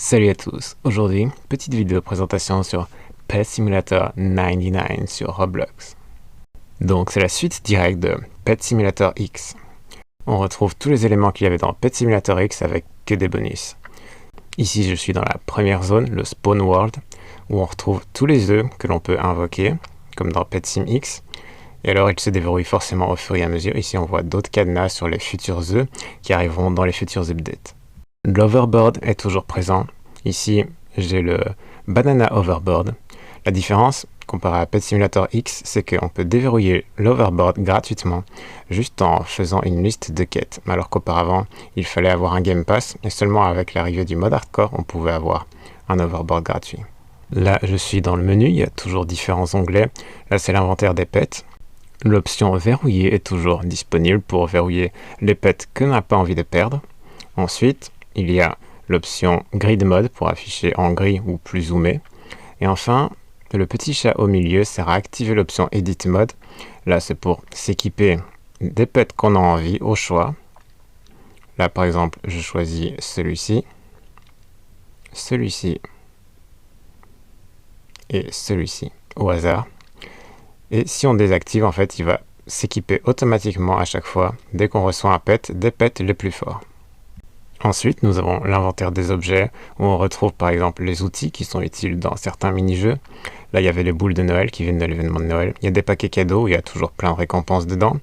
Salut à tous, aujourd'hui, petite vidéo présentation sur Pet Simulator 99 sur Roblox. Donc c'est la suite directe de Pet Simulator X. On retrouve tous les éléments qu'il y avait dans Pet Simulator X avec que des bonus. Ici je suis dans la première zone, le Spawn World, où on retrouve tous les œufs que l'on peut invoquer, comme dans Pet Sim X. Et alors ils se déverrouillent forcément au fur et à mesure. Ici on voit d'autres cadenas sur les futurs œufs qui arriveront dans les futurs updates. L'Overboard est toujours présent. Ici, j'ai le Banana Overboard. La différence, comparé à Pet Simulator X, c'est qu'on peut déverrouiller l'Overboard gratuitement, juste en faisant une liste de quêtes. Alors qu'auparavant, il fallait avoir un Game Pass, et seulement avec l'arrivée du mode Hardcore, on pouvait avoir un Overboard gratuit. Là, je suis dans le menu, il y a toujours différents onglets. Là, c'est l'inventaire des pets. L'option verrouiller est toujours disponible pour verrouiller les pets que l'on n'a pas envie de perdre. Ensuite, il y a l'option Grid Mode pour afficher en gris ou plus zoomé. Et enfin, le petit chat au milieu sert à activer l'option Edit Mode. Là, c'est pour s'équiper des pets qu'on a envie au choix. Là, par exemple, je choisis celui-ci, celui-ci et celui-ci au hasard. Et si on désactive, en fait, il va s'équiper automatiquement à chaque fois, dès qu'on reçoit un pet, des pets les plus forts. Ensuite, nous avons l'inventaire des objets, où on retrouve par exemple les outils qui sont utiles dans certains mini-jeux. Là, il y avait les boules de Noël qui viennent de l'événement de Noël. Il y a des paquets cadeaux, il y a toujours plein de récompenses dedans.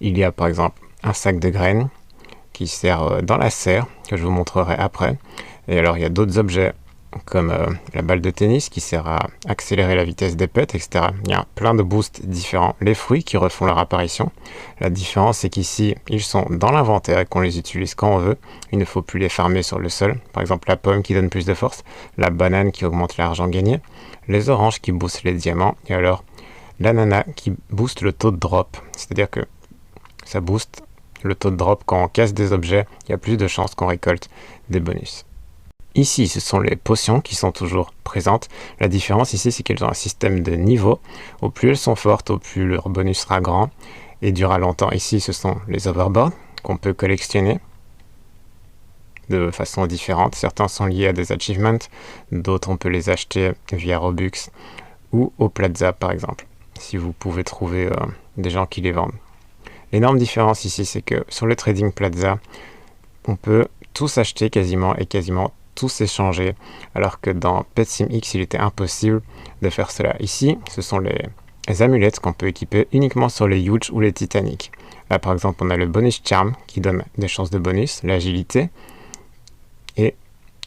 Il y a par exemple un sac de graines qui sert dans la serre, que je vous montrerai après. Et alors, il y a d'autres objets, comme la balle de tennis qui sert à accélérer la vitesse des pets, etc. Il y a plein de boosts différents. Les fruits qui refont leur apparition. La différence, c'est qu'ici, ils sont dans l'inventaire et qu'on les utilise quand on veut. Il ne faut plus les farmer sur le sol. Par exemple, la pomme qui donne plus de force, la banane qui augmente l'argent gagné, les oranges qui boostent les diamants, et alors l'ananas qui booste le taux de drop. C'est-à-dire que ça booste le taux de drop quand on casse des objets. Il y a plus de chances qu'on récolte des bonus. Ici, ce sont les potions qui sont toujours présentes. La différence ici, c'est qu'elles ont un système de niveau. Au plus elles sont fortes, au plus leur bonus sera grand et durera longtemps. Ici, ce sont les overboards qu'on peut collectionner de façon différente. Certains sont liés à des achievements, d'autres on peut les acheter via Robux ou au Plaza par exemple, si vous pouvez trouver des gens qui les vendent. L'énorme différence ici, c'est que sur le Trading Plaza, on peut tous acheter quasiment et quasiment tous échanger, alors que dans Pet Sim X, il était impossible de faire cela. Ici, ce sont les amulettes qu'on peut équiper uniquement sur les Huge ou les Titanic. Là, par exemple, on a le bonus Charm qui donne des chances de bonus, l'agilité, et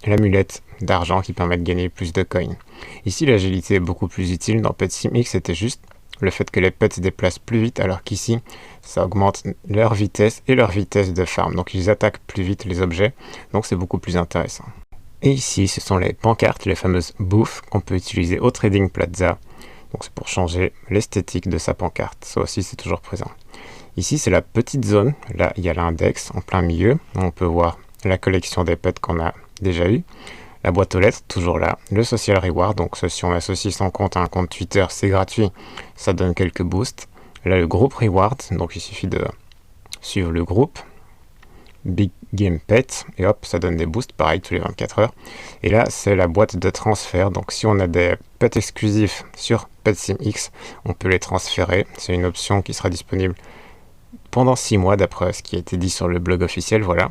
l'amulette d'argent qui permet de gagner plus de coins. Ici, l'agilité est beaucoup plus utile. Dans Pet Sim X, c'était juste le fait que les pets se déplacent plus vite, alors qu'ici, ça augmente leur vitesse et leur vitesse de farm. Donc, ils attaquent plus vite les objets, donc c'est beaucoup plus intéressant. Et ici, ce sont les pancartes, les fameuses booths qu'on peut utiliser au Trading Plaza. Donc, c'est pour changer l'esthétique de sa pancarte. Ça aussi, c'est toujours présent. Ici, c'est la petite zone. Là, il y a l'index en plein milieu. On peut voir la collection des pets qu'on a déjà eu. La boîte aux lettres, toujours là. Le social reward, donc si on associe son compte à un compte Twitter, c'est gratuit. Ça donne quelques boosts. Là, le groupe reward, donc il suffit de suivre le groupe. Big Game Pet, et hop, ça donne des boosts, pareil, tous les 24 heures. Et là, c'est la boîte de transfert. Donc, si on a des pets exclusifs sur Pet Sim X, on peut les transférer. C'est une option qui sera disponible pendant 6 mois, d'après ce qui a été dit sur le blog officiel, voilà.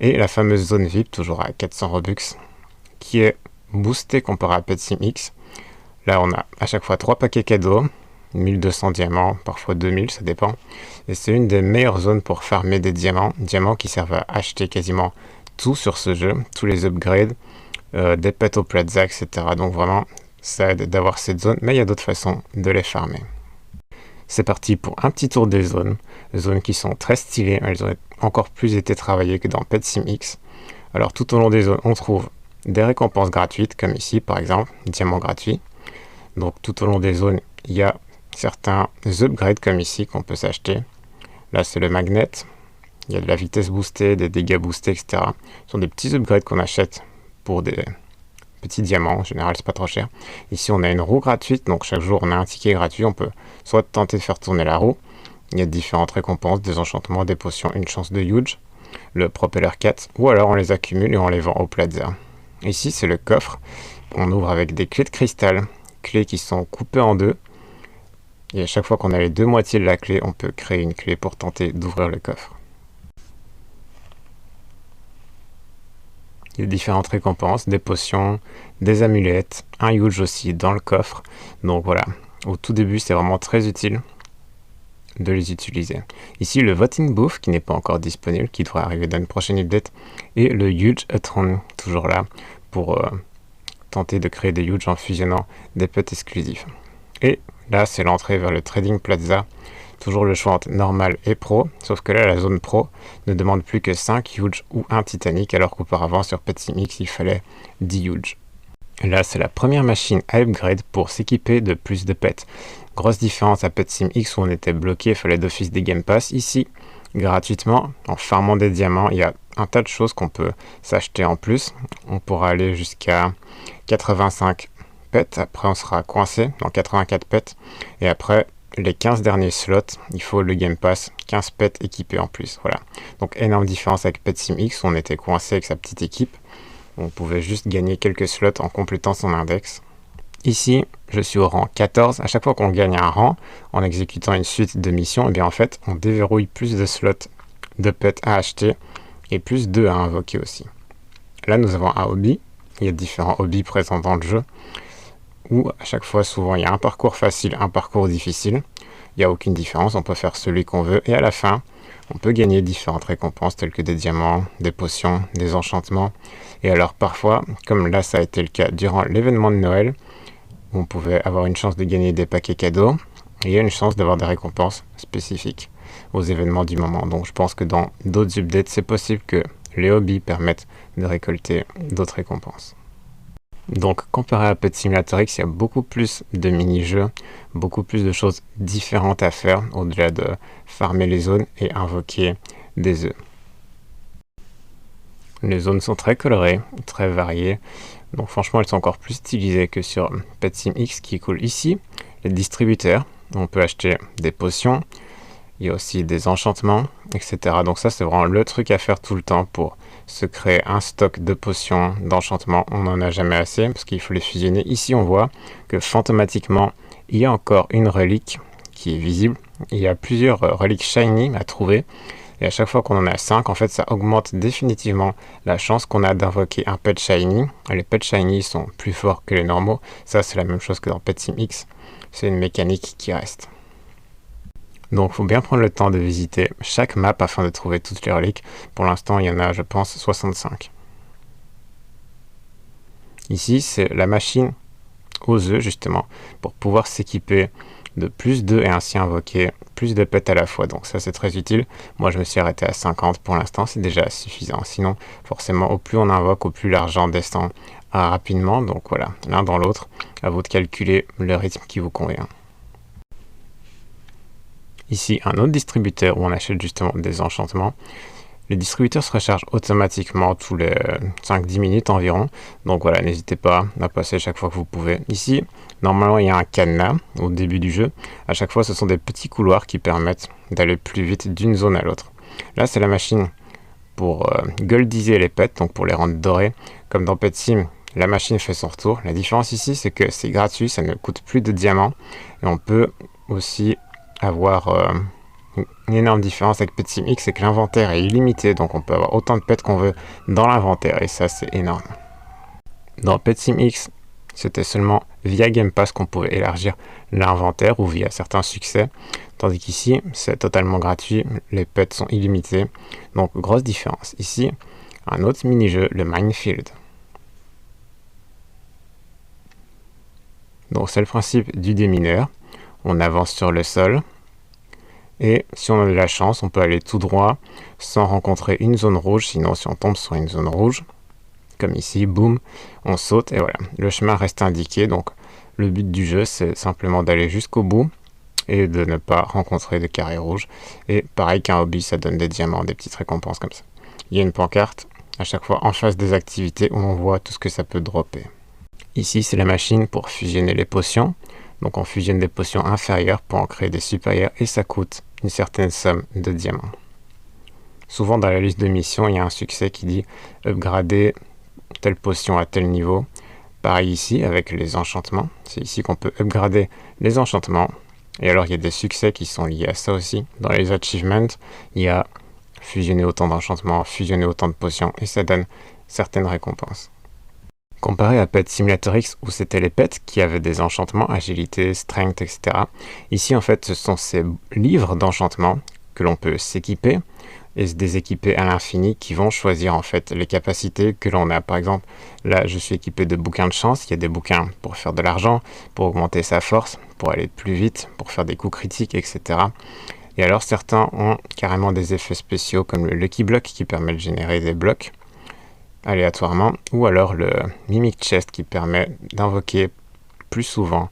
Et la fameuse zone VIP, toujours à 400 Robux, qui est boostée comparé à Pet Sim X. Là, on a à chaque fois 3 paquets cadeaux, 1200 diamants, parfois 2000, ça dépend. Et c'est une des meilleures zones pour farmer des diamants qui servent à acheter quasiment tout sur ce jeu, tous les upgrades, des pets au Plaza, etc. Donc vraiment, ça aide d'avoir cette zone, mais il y a d'autres façons de les farmer. C'est parti pour un petit tour des zones qui sont très stylées, elles ont encore plus été travaillées que dans Pet Sim X. Alors tout au long des zones, on trouve des récompenses gratuites, comme ici par exemple, diamants gratuits. Donc tout au long des zones, il y a certains upgrades comme ici qu'on peut s'acheter. Là, c'est le magnet. Il y a de la vitesse boostée, des dégâts boostés, etc. Ce sont des petits upgrades qu'on achète pour des petits diamants. En général, c'est pas trop cher. Ici, on a une roue gratuite. Donc, chaque jour, on a un ticket gratuit. On peut soit tenter de faire tourner la roue. Il y a différentes récompenses, des enchantements, des potions, une chance de huge, le propeller 4. Ou alors, on les accumule et on les vend au Plaza. Ici, c'est le coffre. On ouvre avec des clés de cristal, clés qui sont coupées en deux. Et à chaque fois qu'on a les deux moitiés de la clé, on peut créer une clé pour tenter d'ouvrir le coffre. Il y a différentes récompenses, des potions, des amulettes, un huge aussi dans le coffre. Donc voilà, au tout début, c'est vraiment très utile de les utiliser. Ici, le Voting Booth, qui n'est pas encore disponible, qui devrait arriver dans une prochaine update, et le Huge Atron, toujours là, pour tenter de créer des huge en fusionnant des pets exclusifs. Et là, c'est l'entrée vers le Trading Plaza. Toujours le choix entre normal et pro, sauf que là, la zone pro ne demande plus que 5 huge ou 1 Titanic, alors qu'auparavant, sur PetSimX, il fallait 10 huge. Là, c'est la première machine à upgrade pour s'équiper de plus de pets. Grosse différence à PetSimX où on était bloqué, il fallait d'office des Game Pass. Ici, gratuitement, en farmant des diamants, il y a un tas de choses qu'on peut s'acheter en plus. On pourra aller jusqu'à 85 pets, après on sera coincé dans 84 pets. Et après, les 15 derniers slots, il faut le Game Pass, 15 pets équipés en plus. Voilà. Donc énorme différence avec PetSimX où on était coincé avec sa petite équipe. On pouvait juste gagner quelques slots en complétant son index. Ici, je suis au rang 14. À chaque fois qu'on gagne un rang, en exécutant une suite de missions, et bien en fait, on déverrouille plus de slots de pets à acheter et plus d'œufs à invoquer aussi. Là, nous avons un hobby. Il y a différents hobbies présents dans le jeu où à chaque fois, souvent, il y a un parcours facile, un parcours difficile. Il n'y a aucune différence, on peut faire celui qu'on veut. Et à la fin, on peut gagner différentes récompenses telles que des diamants, des potions, des enchantements. Et alors parfois, comme là ça a été le cas durant l'événement de Noël, on pouvait avoir une chance de gagner des paquets cadeaux, et il y a une chance d'avoir des récompenses spécifiques aux événements du moment. Donc je pense que dans d'autres updates, c'est possible que les hobbies permettent de récolter d'autres récompenses. Donc comparé à Pet Simulator X, il y a beaucoup plus de mini-jeux, beaucoup plus de choses différentes à faire, au-delà de farmer les zones et invoquer des œufs. Les zones sont très colorées, très variées, donc franchement elles sont encore plus stylisées que sur PetSimX qui est cool. Ici, les distributeurs, on peut acheter des potions, il y a aussi des enchantements, etc. Donc ça c'est vraiment le truc à faire tout le temps pour se créer un stock de potions, d'enchantements. On n'en a jamais assez parce qu'il faut les fusionner. Ici on voit que fantomatiquement il y a encore une relique qui est visible. Il y a plusieurs reliques shiny à trouver. Et à chaque fois qu'on en a 5, en fait, ça augmente définitivement la chance qu'on a d'invoquer un pet shiny. Les pets shiny sont plus forts que les normaux. Ça, c'est la même chose que dans PetSimX. C'est une mécanique qui reste. Donc, il faut bien prendre le temps de visiter chaque map afin de trouver toutes les reliques. Pour l'instant, il y en a, je pense, 65. Ici, c'est la machine aux œufs, justement, pour pouvoir s'équiper de plus d'œufs et ainsi invoquer plus de pets à la fois. Donc ça c'est très utile. Moi je me suis arrêté à 50 pour l'instant, c'est déjà suffisant. Sinon forcément au plus on invoque, au plus l'argent descend rapidement. Donc voilà, l'un dans l'autre, à vous de calculer le rythme qui vous convient. Ici un autre distributeur où on achète justement des enchantements. Les distributeurs se rechargent automatiquement tous les 5-10 minutes environ. Donc voilà, n'hésitez pas à passer chaque fois que vous pouvez. Ici, normalement, il y a un cadenas au début du jeu. À chaque fois, ce sont des petits couloirs qui permettent d'aller plus vite d'une zone à l'autre. Là, c'est la machine pour goldiser les pets, donc pour les rendre dorés. Comme dans PetSim, la machine fait son retour. La différence ici, c'est que c'est gratuit, ça ne coûte plus de diamants. Et on peut aussi avoir... une énorme différence avec PetSimX, c'est que l'inventaire est illimité, donc on peut avoir autant de pets qu'on veut dans l'inventaire, et ça c'est énorme. Dans PetSimX, c'était seulement via Game Pass qu'on pouvait élargir l'inventaire ou via certains succès, tandis qu'ici c'est totalement gratuit, les pets sont illimités, donc grosse différence. Ici, un autre mini-jeu, le Minefield. Donc c'est le principe du démineur, on avance sur le sol, et si on a de la chance, on peut aller tout droit sans rencontrer une zone rouge. Sinon, si on tombe sur une zone rouge, comme ici, boum, on saute et voilà. Le chemin reste indiqué. Donc, le but du jeu, c'est simplement d'aller jusqu'au bout et de ne pas rencontrer de carré rouge. Et pareil qu'un hobby, ça donne des diamants, des petites récompenses comme ça. Il y a une pancarte à chaque fois en face des activités où on voit tout ce que ça peut dropper. Ici, c'est la machine pour fusionner les potions. Donc, on fusionne des potions inférieures pour en créer des supérieures et ça coûte une certaine somme de diamants. Souvent dans la liste de missions, il y a un succès qui dit upgrader telle potion à tel niveau. Pareil ici avec les enchantements. C'est ici qu'on peut upgrader les enchantements. Et alors il y a des succès qui sont liés à ça aussi. Dans les achievements, il y a fusionner autant d'enchantements, fusionner autant de potions, et ça donne certaines récompenses. Comparé à Pet Simulator X où c'était les pets qui avaient des enchantements, agilité, strength, etc. Ici en fait ce sont ces livres d'enchantements que l'on peut s'équiper et se déséquiper à l'infini qui vont choisir en fait les capacités que l'on a. Par exemple, là je suis équipé de bouquins de chance, il y a des bouquins pour faire de l'argent, pour augmenter sa force, pour aller plus vite, pour faire des coups critiques, etc. Et alors certains ont carrément des effets spéciaux comme le Lucky Block qui permet de générer des blocs aléatoirement, ou alors le Mimic Chest qui permet d'invoquer plus souvent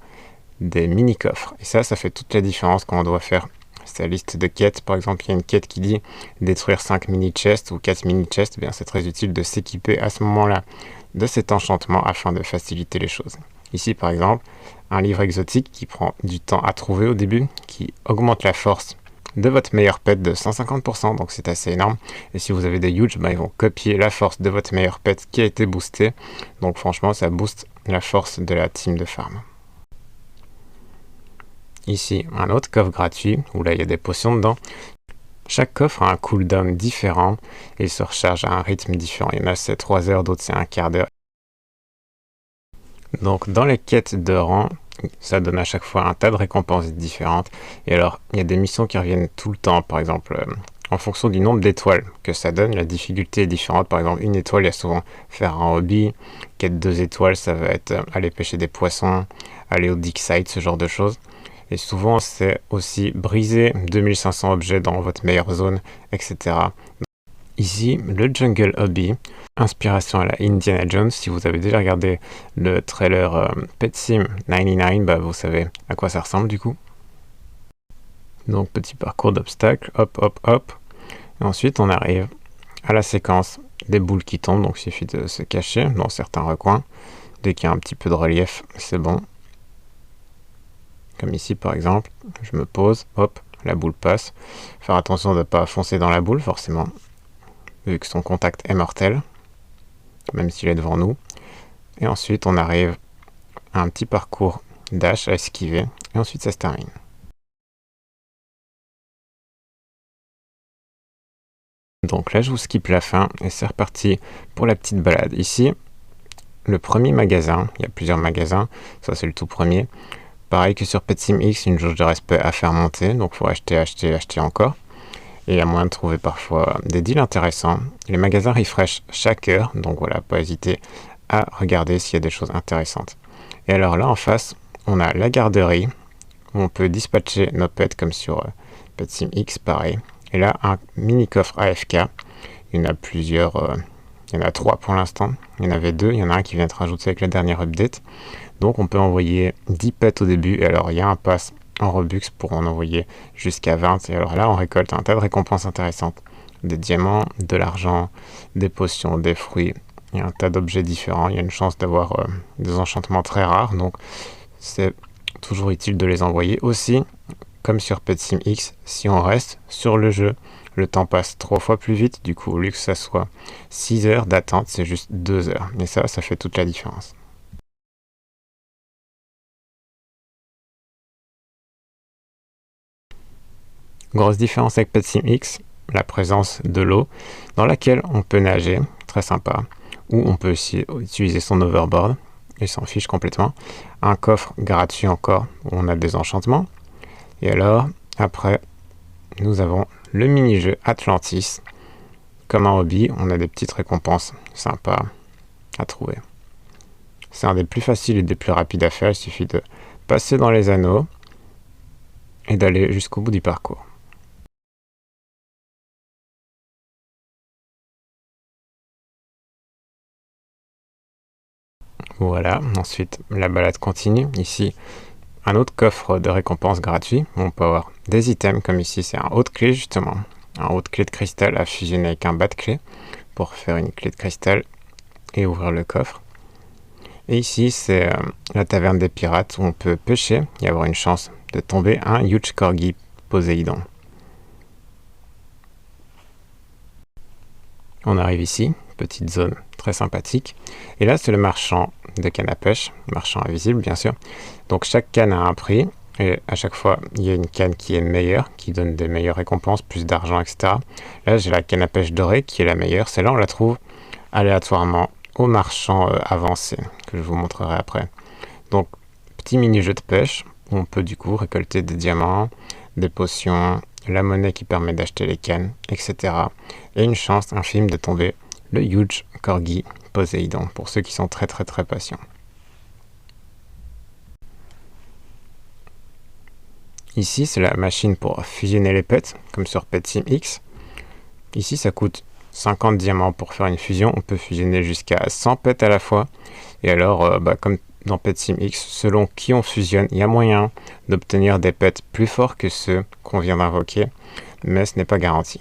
des mini-coffres. Et ça fait toute la différence quand on doit faire sa liste de quêtes. Par exemple, il y a une quête qui dit détruire 5 mini-chests ou 4 mini-chests. Bien, c'est très utile de s'équiper à ce moment-là de cet enchantement afin de faciliter les choses. Ici, par exemple, un livre exotique qui prend du temps à trouver au début, qui augmente la force de votre meilleur pet de 150%, donc c'est assez énorme. Et si vous avez des huge, ils vont copier la force de votre meilleur pet qui a été boosté. Donc franchement, ça booste la force de la team de farm. Ici, un autre coffre gratuit, où là il y a des potions dedans. Chaque coffre a un cooldown différent et se recharge à un rythme différent. Il y en a c'est 3 heures, d'autres c'est un quart d'heure. Donc dans les quêtes de rang, ça donne à chaque fois un tas de récompenses différentes. Et alors, il y a des missions qui reviennent tout le temps. Par exemple, en fonction du nombre d'étoiles que ça donne, la difficulté est différente. Par exemple, une étoile, il y a souvent faire un hobby. Quête 2 étoiles, ça va être aller pêcher des poissons, aller au dig site, ce genre de choses. Et souvent, c'est aussi briser 2500 objets dans votre meilleure zone, etc. Ici, le Jungle Hobby, inspiration à la Indiana Jones. Si vous avez déjà regardé le trailer Pet Sim 99, vous savez à quoi ça ressemble du coup. Donc petit parcours d'obstacles, hop, hop, hop. Et ensuite, on arrive à la séquence des boules qui tombent. Donc il suffit de se cacher dans certains recoins. Dès qu'il y a un petit peu de relief, c'est bon. Comme ici par exemple, je me pose, hop, la boule passe. Faire attention de ne pas foncer dans la boule forcément, vu que son contact est mortel, même s'il est devant nous. Et ensuite, on arrive à un petit parcours dash à esquiver, et ensuite ça se termine. Donc là, je vous skip la fin, et c'est reparti pour la petite balade. Ici, le premier magasin, il y a plusieurs magasins, ça c'est le tout premier. Pareil que sur Pet Sim X, une jauge de respect à faire monter, donc il faut acheter, acheter, acheter encore. Et il y a moyen de trouver parfois des deals intéressants. Les magasins refresh chaque heure, donc voilà, pas hésiter à regarder s'il y a des choses intéressantes. Et alors là, en face, on a la garderie, où on peut dispatcher nos pets comme sur Pet Sim X, pareil. Et là, un mini coffre AFK. Il y en a plusieurs, il y en a 3 pour l'instant. Il y en avait 2, il y en a un qui vient être rajouté avec la dernière update. Donc on peut envoyer 10 pets au début. Et alors il y a un pass en Robux pour en envoyer jusqu'à 20. Et alors là, on récolte un tas de récompenses intéressantes. Des diamants, de l'argent, des potions, des fruits. Il y a un tas d'objets différents. Il y a une chance d'avoir des enchantements très rares. Donc c'est toujours utile de les envoyer. Aussi, comme sur Pet Sim X, si on reste sur le jeu, le temps passe 3 fois plus vite. Du coup, au lieu que ça soit 6 heures d'attente, c'est juste 2 heures. Mais ça fait toute la différence. Grosse différence avec Pet Sim X, la présence de l'eau dans laquelle on peut nager, très sympa, ou on peut aussi utiliser son overboard, il s'en fiche complètement. Un coffre gratuit encore, où on a des enchantements. Et alors, après, nous avons le mini-jeu Atlantis. Comme un hobby, on a des petites récompenses sympas à trouver. C'est un des plus faciles et des plus rapides à faire, il suffit de passer dans les anneaux et d'aller jusqu'au bout du parcours. Voilà, ensuite la balade continue. Ici, un autre coffre de récompenses gratuit. On peut avoir des items comme ici, c'est un haut de clé justement. Un haut de clé de cristal à fusionner avec un bas de clé pour faire une clé de cristal et ouvrir le coffre. Et ici, c'est la taverne des pirates où on peut pêcher et avoir une chance de tomber un huge corgi Poséidon. On arrive ici, petite zone très sympathique. Et là, c'est le marchand de canne à pêche, marchand invisible bien sûr. Donc chaque canne a un prix, et à chaque fois, il y a une canne qui est meilleure, qui donne des meilleures récompenses, plus d'argent, etc. Là, j'ai la canne à pêche dorée qui est la meilleure. Celle-là, on la trouve aléatoirement au marchand avancé, que je vous montrerai après. Donc, petit mini-jeu de pêche, où on peut du coup récolter des diamants, des potions, la monnaie qui permet d'acheter les cannes, etc. Et une chance infime de tomber le Huge Corgi Poséidon, pour ceux qui sont très patients. Ici, c'est la machine pour fusionner les pets, comme sur PetSimX. Ici, ça coûte 50 diamants pour faire une fusion. On peut fusionner jusqu'à 100 pets à la fois. Et alors, comme dans PetSimX, selon qui on fusionne, il y a moyen d'obtenir des pets plus forts que ceux qu'on vient d'invoquer, mais ce n'est pas garanti.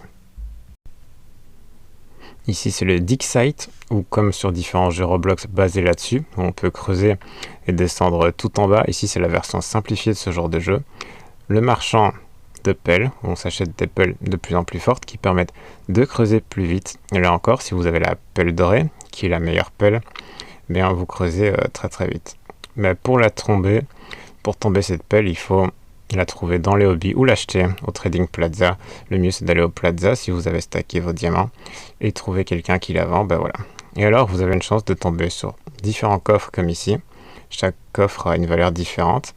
Ici, c'est le Dig Site, ou comme sur différents jeux Roblox basés là-dessus, où on peut creuser et descendre tout en bas. Ici, c'est la version simplifiée de ce genre de jeu. Le marchand de pelles, où on s'achète des pelles de plus en plus fortes qui permettent de creuser plus vite. Et là encore, si vous avez la pelle dorée, qui est la meilleure pelle, bien vous creusez très vite. Mais pour tomber cette pelle, il faut la trouver dans les hobbies ou l'acheter au Trading Plaza. Le mieux, c'est d'aller au Plaza si vous avez stacké vos diamants et trouver quelqu'un qui la vend, voilà. Et alors, vous avez une chance de tomber sur différents coffres comme ici. Chaque coffre a une valeur différente.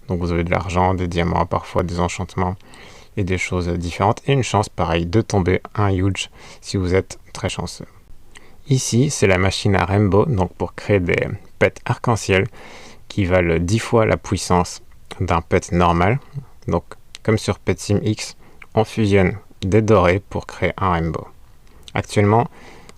Donc vous avez de l'argent, des diamants, parfois des enchantements et des choses différentes. Et une chance, pareil, de tomber un Huge si vous êtes très chanceux. Ici, c'est la machine à Rainbow, donc pour créer des pets arc-en-ciel qui valent 10 fois la puissance d'un pet normal. Donc, comme sur PetSimX, on fusionne des dorés pour créer un Rainbow. Actuellement,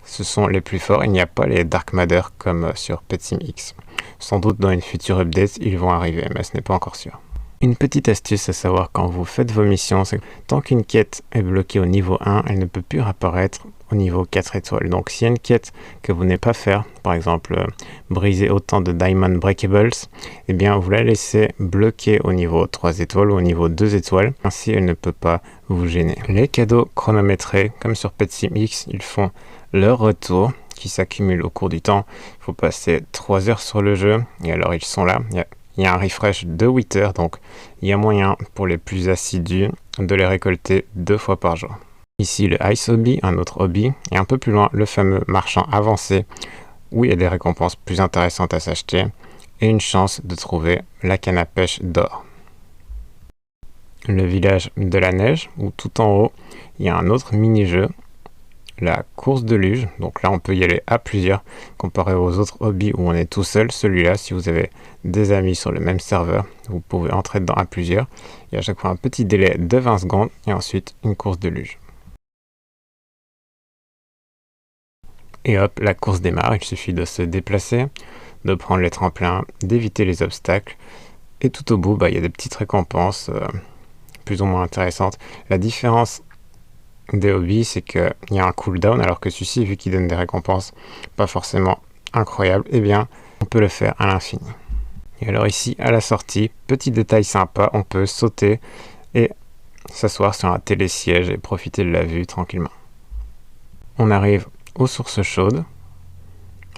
ce sont les plus forts. Il n'y a pas les Dark Matter comme sur PetSimX. Sans doute dans une future update, ils vont arriver, mais ce n'est pas encore sûr. Une petite astuce à savoir quand vous faites vos missions, c'est que tant qu'une quête est bloquée au niveau 1, elle ne peut plus apparaître au niveau 4 étoiles. Donc s'il y a une quête que vous n'avez pas faire, par exemple briser autant de Diamond Breakables, eh bien vous la laissez bloquée au niveau 3 étoiles ou au niveau 2 étoiles, ainsi elle ne peut pas vous gêner. Les cadeaux chronométrés, comme sur PetSimX, ils font leur retour qui s'accumulent au cours du temps. Il faut passer 3 heures sur le jeu, et alors ils sont là. Il y a un refresh de 8 heures, donc il y a moyen pour les plus assidus de les récolter 2 fois par jour. Ici le Ice Hobby, un autre hobby, et un peu plus loin le fameux marchand avancé, où il y a des récompenses plus intéressantes à s'acheter, et une chance de trouver la canne à pêche d'or. Le village de la neige, où tout en haut, il y a un autre mini-jeu, la course de luge. Donc là, on peut y aller à plusieurs, comparé aux autres hobbies où on est tout seul. Celui-là, si vous avez des amis sur le même serveur, vous pouvez entrer dedans à plusieurs. Il y a à chaque fois un petit délai de 20 secondes et ensuite une course de luge. Et hop, la course démarre. Il suffit de se déplacer, de prendre les tremplins, d'éviter les obstacles. Et tout au bout, il y a des petites récompenses plus ou moins intéressantes. La différence des hobbies, c'est qu'il y a un cooldown, alors que celui-ci, vu qu'il donne des récompenses pas forcément incroyables, eh bien, on peut le faire à l'infini. Et alors ici, à la sortie, petit détail sympa, on peut sauter et s'asseoir sur un télésiège et profiter de la vue tranquillement. On arrive aux sources chaudes.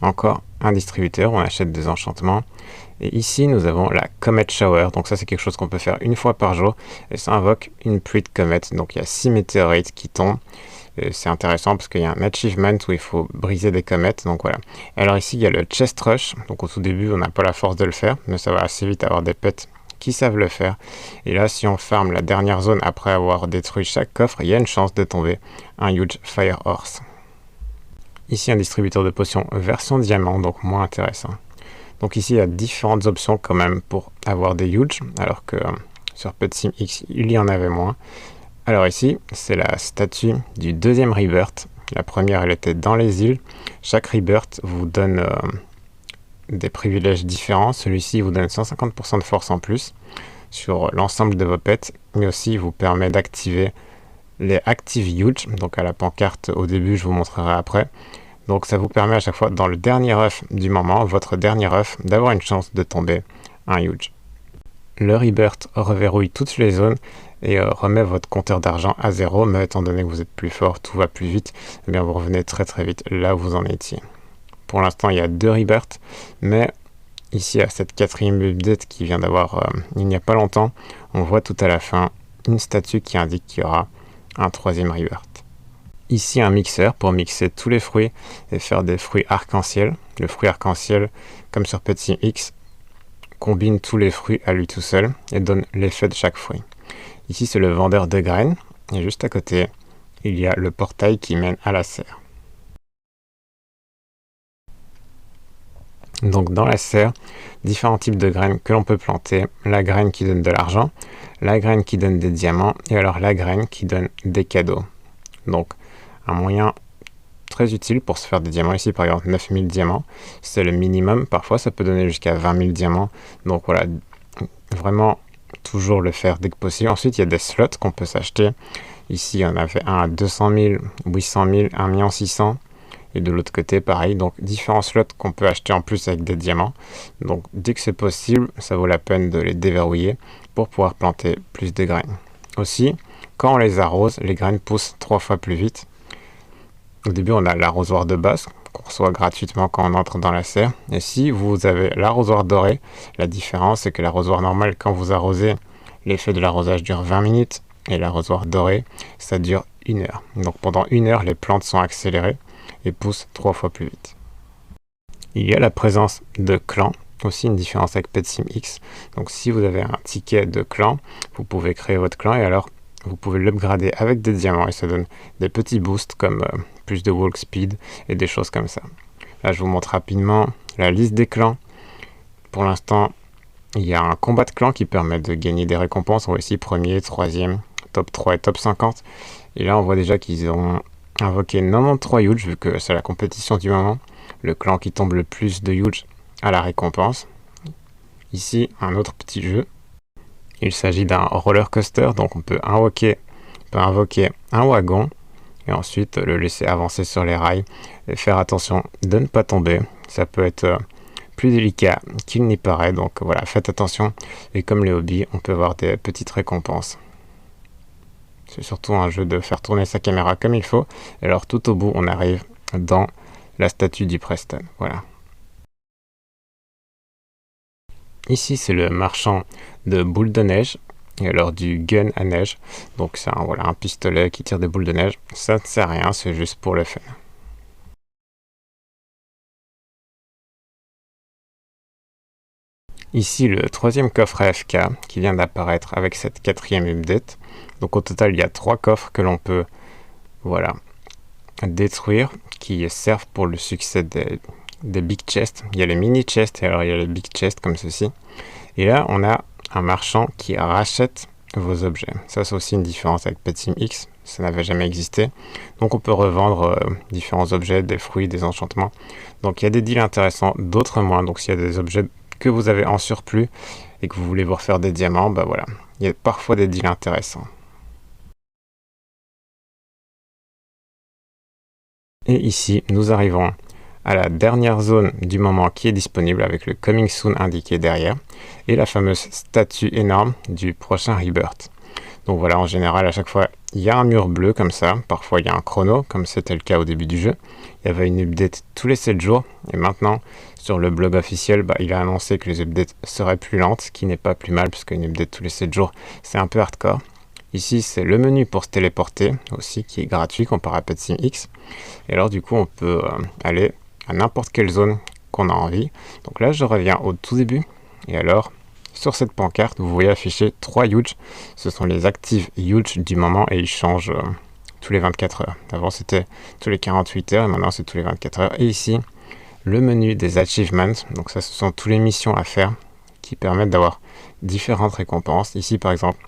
Encore un distributeur, on achète des enchantements. Et ici, nous avons la Comet Shower. Donc ça, c'est quelque chose qu'on peut faire une fois par jour. Et ça invoque une pluie de comètes. Donc il y a 6 météorites qui tombent. C'est intéressant parce qu'il y a un achievement où il faut briser des comètes. Donc voilà. Alors ici, il y a le Chest Rush. Donc au tout début, on n'a pas la force de le faire. Mais ça va assez vite avoir des pets qui savent le faire. Et là, si on farme la dernière zone après avoir détruit chaque coffre, il y a une chance de tomber un Huge Fire Horse. Ici, un distributeur de potions version diamant, donc moins intéressant. Donc ici, il y a différentes options quand même pour avoir des Huge, alors que sur PetSimX, il y en avait moins. Alors ici, c'est la statue du deuxième Rebirth. La première, elle était dans les îles. Chaque Rebirth vous donne des privilèges différents. Celui-ci vous donne 150% de force en plus sur l'ensemble de vos pets, mais aussi vous permet d'activer les Active Huge, donc à la pancarte au début, je vous montrerai après. Donc ça vous permet à chaque fois, dans le dernier œuf du moment, votre dernier œuf, d'avoir une chance de tomber un Huge. le rebirth reverrouille toutes les zones et remet votre compteur d'argent à 0, mais étant donné que vous êtes plus fort, tout va plus vite, eh bien vous revenez très très vite là où vous en étiez. Pour l'instant, il y a 2 rebirths, mais ici à cette 4e update qui vient d'avoir il n'y a pas longtemps, on voit tout à la fin une statue qui indique qu'il y aura un 3e rebirth. Ici un mixeur pour mixer tous les fruits et faire des fruits arc-en-ciel. Le fruit arc-en-ciel, comme sur Pet Sim X, combine tous les fruits à lui tout seul et donne l'effet de chaque fruit. Ici c'est le vendeur de graines et juste à côté il y a le portail qui mène à la serre. Donc dans la serre, différents types de graines que l'on peut planter. La graine qui donne de l'argent, la graine qui donne des diamants et alors la graine qui donne des cadeaux. Donc un moyen très utile pour se faire des diamants. Ici par exemple 9000 diamants, c'est le minimum. Parfois ça peut donner jusqu'à 20 000 diamants. Donc voilà, vraiment toujours le faire dès que possible. Ensuite il y a des slots qu'on peut s'acheter. Ici on avait un à 200 000, 800 000, 1 600 000. Et de l'autre côté, pareil, donc différents slots qu'on peut acheter en plus avec des diamants. Donc dès que c'est possible, ça vaut la peine de les déverrouiller pour pouvoir planter plus de graines. Aussi, quand on les arrose, les graines poussent 3 fois plus vite. Au début, on a l'arrosoir de base qu'on reçoit gratuitement quand on entre dans la serre. Et si vous avez l'arrosoir doré, la différence c'est que l'arrosoir normal, quand vous arrosez, l'effet de l'arrosage dure 20 minutes et l'arrosoir doré, ça dure 1 heure. Donc pendant 1 heure, les plantes sont accélérées et pousse 3 fois plus vite. Il y a la présence de clans, aussi une différence avec Pet Sim X. Donc si vous avez un ticket de clan, vous pouvez créer votre clan et alors vous pouvez l'upgrader avec des diamants et ça donne des petits boosts comme plus de walk speed et des choses comme ça. Là je vous montre rapidement la liste des clans. Pour l'instant il y a un combat de clan qui permet de gagner des récompenses. On voit ici premier, 3e, top 3 et top 50. Et là on voit déjà qu'ils ont invoquer 93 huge vu que c'est la compétition du moment. Le clan qui tombe le plus de huge a la récompense. Ici, un autre petit jeu. Il s'agit d'un roller coaster, donc on peut invoquer un wagon et ensuite le laisser avancer sur les rails et faire attention de ne pas tomber. Ça peut être plus délicat qu'il n'y paraît, donc voilà, faites attention. Et comme les hobbies, on peut avoir des petites récompenses. C'est surtout un jeu de faire tourner sa caméra comme il faut. Et alors tout au bout, on arrive dans la statue du Preston. Voilà. Ici, c'est le marchand de boules de neige. Et alors du gun à neige. Donc c'est un pistolet qui tire des boules de neige. Ça ne sert à rien, c'est juste pour le fun. Ici, le 3e coffre AFK qui vient d'apparaître avec cette 4e update. Donc au total, il y a 3 coffres que l'on peut détruire qui servent pour le succès des big chests. Il y a les mini chests et alors il y a les big chests comme ceci. Et là, on a un marchand qui rachète vos objets. Ça, c'est aussi une différence avec Pet Sim X. Ça n'avait jamais existé. Donc on peut revendre différents objets, des fruits, des enchantements. Donc il y a des deals intéressants, d'autres moins. Donc s'il y a des objets que vous avez en surplus et que vous voulez vous refaire des diamants, bah voilà, il y a parfois des deals intéressants. Et ici, nous arrivons à la dernière zone du moment qui est disponible avec le Coming Soon indiqué derrière et la fameuse statue énorme du prochain Rebirth. Donc voilà, en général, à chaque fois, il y a un mur bleu comme ça. Parfois, il y a un chrono, comme c'était le cas au début du jeu. Il y avait une update tous les 7 jours. Et maintenant, sur le blog officiel, il a annoncé que les updates seraient plus lentes, ce qui n'est pas plus mal, puisque une update tous les 7 jours, c'est un peu hardcore. Ici, c'est le menu pour se téléporter, aussi, qui est gratuit comparé à Pet Sim X. Et alors, du coup, on peut aller à n'importe quelle zone qu'on a envie. Donc là, je reviens au tout début. Et alors, sur cette pancarte, vous voyez afficher 3 huge. Ce sont les actives huge du moment et ils changent tous les 24 heures. Avant, c'était tous les 48 heures et maintenant, c'est tous les 24 heures. Et ici, le menu des achievements. Donc ça, ce sont toutes les missions à faire qui permettent d'avoir différentes récompenses. Ici, par exemple,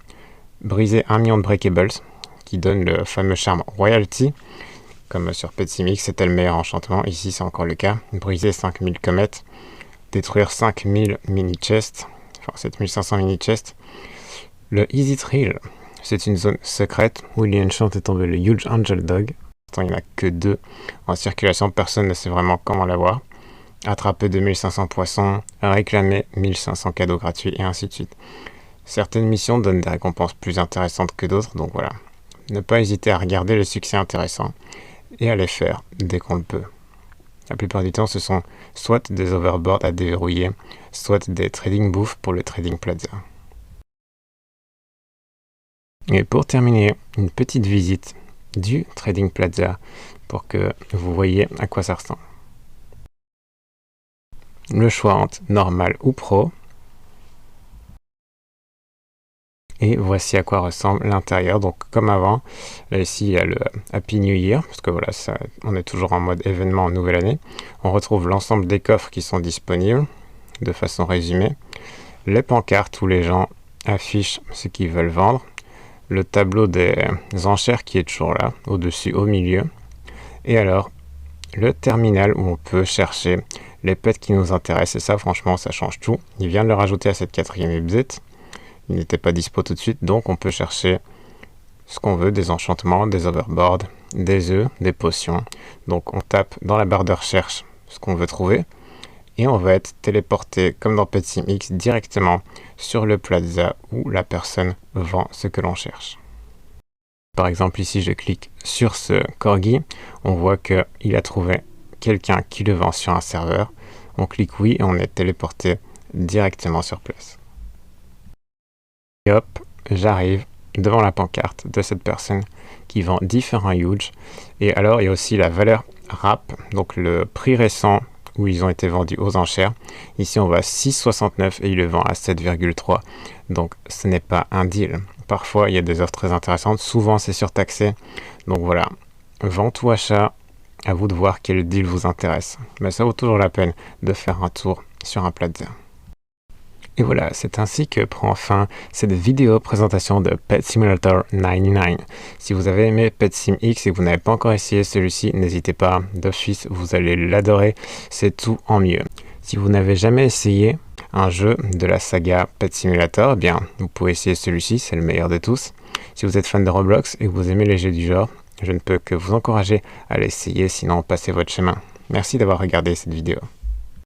briser 1 million de breakables qui donne le fameux charme royalty. Comme sur Pet Sim X, c'était le meilleur enchantement. Ici, c'est encore le cas. Briser 5000 comètes. Détruire 5000 mini-chests. Enfin, 7500 mini-chests. Le Easy Thrill, c'est une zone secrète où il y a une chance de tomber le Huge Angel Dog. Il n'y en a que 2 en circulation. Personne ne sait vraiment comment l'avoir. Attraper 2500 poissons. Réclamer 1500 cadeaux gratuits et ainsi de suite. Certaines missions donnent des récompenses plus intéressantes que d'autres, donc voilà. Ne pas hésiter à regarder les succès intéressants et à les faire dès qu'on le peut. La plupart du temps, ce sont soit des overboards à déverrouiller, soit des trading booths pour le Trading Plaza. Et pour terminer, une petite visite du Trading Plaza pour que vous voyez à quoi ça ressemble. Le choix entre normal ou pro. Et voici à quoi ressemble l'intérieur. Donc comme avant, là ici il y a le Happy New Year, parce que voilà, on est toujours en mode événement en nouvelle année. On retrouve l'ensemble des coffres qui sont disponibles de façon résumée. Les pancartes où les gens affichent ce qu'ils veulent vendre. Le tableau des enchères qui est toujours là, au-dessus, au milieu. Et alors, le terminal où on peut chercher les pets qui nous intéressent. Et ça, franchement, ça change tout. Il vient de le rajouter à cette 4e update. Il n'était pas dispo tout de suite, donc on peut chercher ce qu'on veut, des enchantements, des overboards, des œufs, des potions. Donc on tape dans la barre de recherche ce qu'on veut trouver et on va être téléporté comme dans PetSimX directement sur le plaza où la personne vend ce que l'on cherche. Par exemple ici je clique sur ce corgi, on voit qu'il a trouvé quelqu'un qui le vend sur un serveur. On clique oui et on est téléporté directement sur place. Et hop, j'arrive devant la pancarte de cette personne qui vend différents huge. Et alors, il y a aussi la valeur RAP, donc le prix récent où ils ont été vendus aux enchères. Ici, on voit 6,69 et il le vend à 7,3. Donc, ce n'est pas un deal. Parfois, il y a des offres très intéressantes. Souvent, c'est surtaxé. Donc voilà, vente ou achat, à vous de voir quel deal vous intéresse. Mais ça vaut toujours la peine de faire un tour sur un plaza. Et voilà, c'est ainsi que prend fin cette vidéo présentation de Pet Simulator 99. Si vous avez aimé PetSimX et que vous n'avez pas encore essayé celui-ci, n'hésitez pas, d'office, vous allez l'adorer, c'est tout en mieux. Si vous n'avez jamais essayé un jeu de la saga Pet Simulator, eh bien, vous pouvez essayer celui-ci, c'est le meilleur de tous. Si vous êtes fan de Roblox et que vous aimez les jeux du genre, je ne peux que vous encourager à l'essayer, sinon passez votre chemin. Merci d'avoir regardé cette vidéo.